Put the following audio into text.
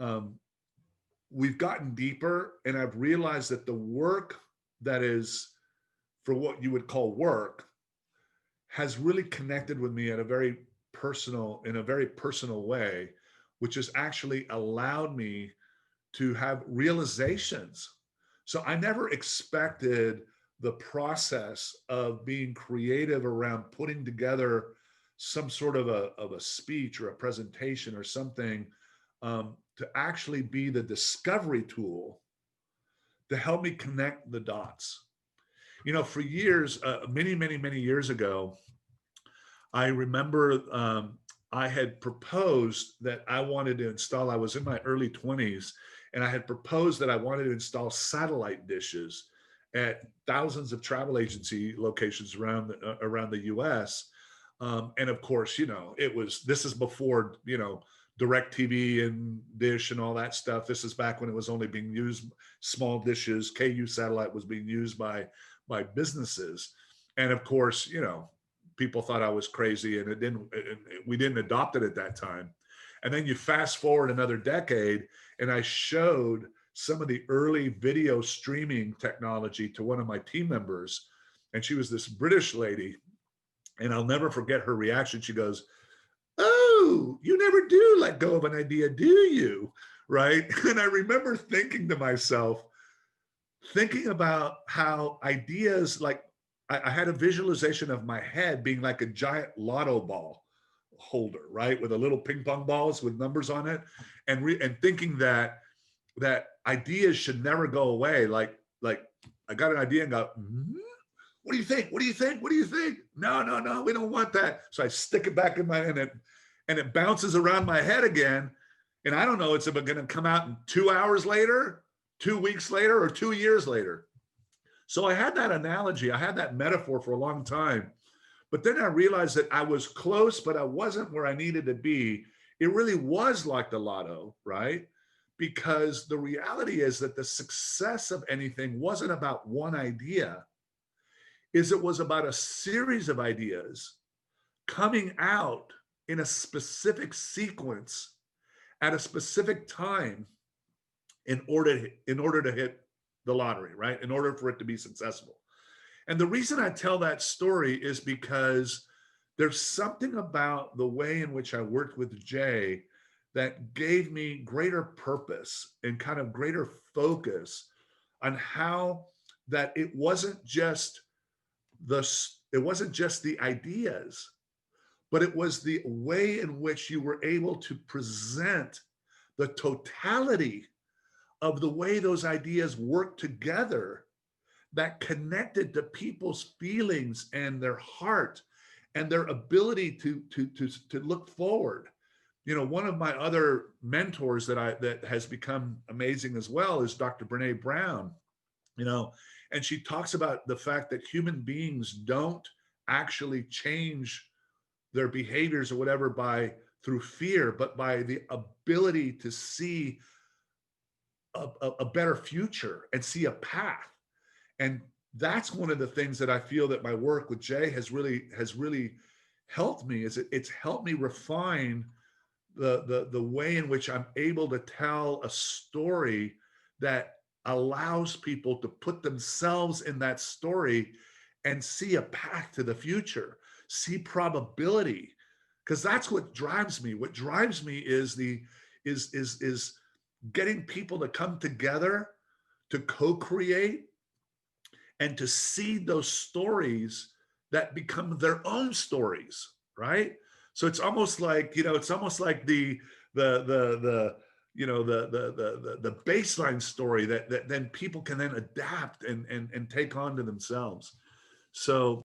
um, we've gotten deeper, and I've realized that the work that is for what you would call work has really connected with me at a very in a very personal way, which has actually allowed me to have realizations. So I never expected the process of being creative around putting together some sort of a speech or a presentation or something, to actually be the discovery tool to help me connect the dots. You know, for years, many years ago, I remember I had proposed that I wanted to install, I was in my early 20s, and I had proposed that I wanted to install satellite dishes at thousands of travel agency locations around the US. And of course, you know, this is before, you know, direct TV and dish and all that stuff. This is back when it was only being used, small dishes, KU satellite was being used by businesses. And of course, you know, people thought I was crazy, and we didn't adopt it at that time. And then you fast forward another decade, and I showed some of the early video streaming technology to one of my team members. And she was this British lady, and I'll never forget her reaction. She goes, "Oh, you never do let go of an idea, do you?" Right? And I remember thinking to myself, thinking about how ideas, like, I had a visualization of my head being like a giant lotto ball holder, right, with a little ping pong balls with numbers on it, and thinking that ideas should never go away. Like I got an idea and go, what do you think? What do you think? What do you think? No, no, no, we don't want that. So I stick it back in my, and it bounces around my head again. And I don't know, it's going to come out in 2 hours later, 2 weeks later, or 2 years later. So I had that analogy, I had that metaphor for a long time. But then I realized that I was close, but I wasn't where I needed to be. It really was like the lotto, right? Because the reality is that the success of anything wasn't about one idea, it was about a series of ideas coming out in a specific sequence at a specific time in order to hit the lottery, right? In order for it to be successful. And the reason I tell that story is because there's something about the way in which I worked with Jay that gave me greater purpose and kind of greater focus on how that it wasn't just the ideas, but it was the way in which you were able to present the totality of the way those ideas work together that connected to people's feelings and their heart and their ability to look forward. You know, one of my other mentors that has become amazing as well is Dr. Brene Brown, you know, and she talks about the fact that human beings don't actually change their behaviors or whatever through fear, but by the ability to see a better future and see a path. And that's one of the things that I feel that my work with Jay has really helped me, is it's helped me refine the way in which I'm able to tell a story that allows people to put themselves in that story and see a path to the future, see probability, because that's what drives me. What drives me is is getting people to come together to co-create and to see those stories that become their own stories, right? So it's almost like, you know, it's almost like the you know, the baseline story that then people can then adapt and take on to themselves. So